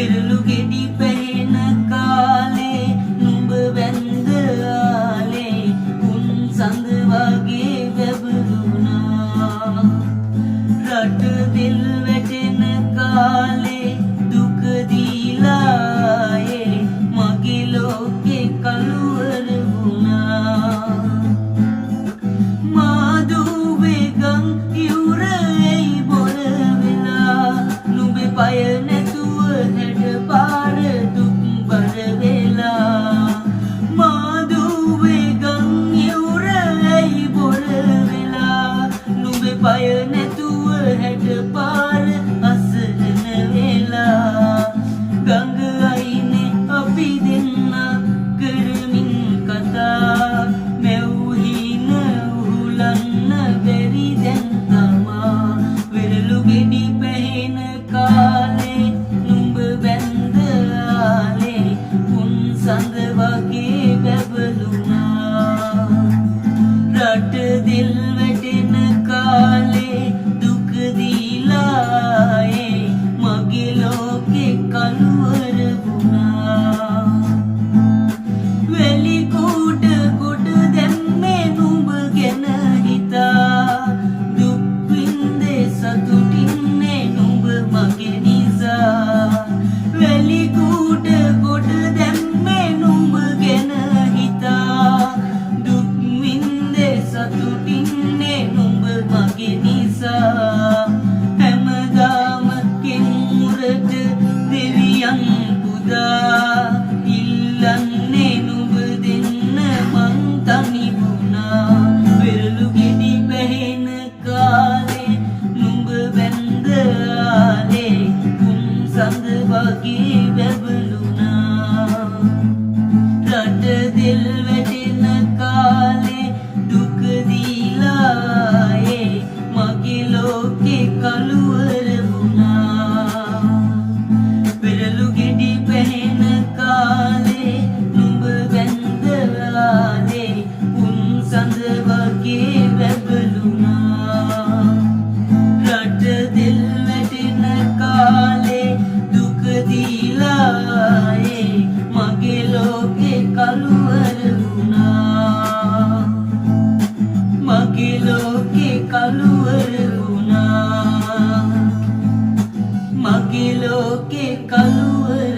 විරලු ගෙඩි පැහෙන කාලේ නුඹ වැන්ද ආලේ උන් සඳ වගේ වැබලුණා රට දිල් වැටෙන කාලේ දුක දීලායේ මගේ ලෝකේ කළුවර වුණා මාදුවේ ගම් ඉවුරේ බොර වෙලා නුඹේ පය නැතුව හැඩ පාර දුක් බර වෙලා මාදුවේ ගම් ඉවුරේ බොර වෙලා නුඹේ පය නැතුව හැඩ පාර අසරණ වෙලා ගඟ අයිනේ අපි දෙන්න කරමින් කතා මෙව්හින උහුලන්න බැරි දැන් තමා විරලු ගෙඩි පැහෙන කාලේ නුඹ වැන්ද ආලේ උන් සඳ වගේ බැබලුණා රට දිල් වැටෙන කාලේ දුක දීලායේ මගේ ලෝකේ කළුවර වුණා වැලි කුඩ කොට දැම්මේ නුඹ ගැන හිතා දුක් විඳේ සතුටින්නේ නුඹ මගේ නිසා වැලි කුඩ කොට දැම්මේ නුඹ ගැන හිතා දුක් විඳේ සතුටින්නේ නුඹ මගේ නිසා හැමදාම කිමුරට දෙවියන් පුදා ඉල්ලන්නේ නුඹ දෙන්න මං තනි වුණා විරලු ගෙඩි පැහෙන කාලේ නුඹ වැන්ද ආලේ උන් සඳ වගේ වැබලුණා රට දිල් වැටෙන කාලේ දුක දීලායේ මගේ ලෝකේ කළුවර වුණා විරලු ගෙඩි පැහෙන කාලේ නුඹ වැන්ද ආලේ උන් සඳ වගේ වැබලුණා රට දිල් වැටෙන කාලේ දුක දීලායේ මගේ ලෝකේ කළුවර වුණා මගේ ලෝකේ කළුවර වුණා මගේ ලෝකේ කළුවර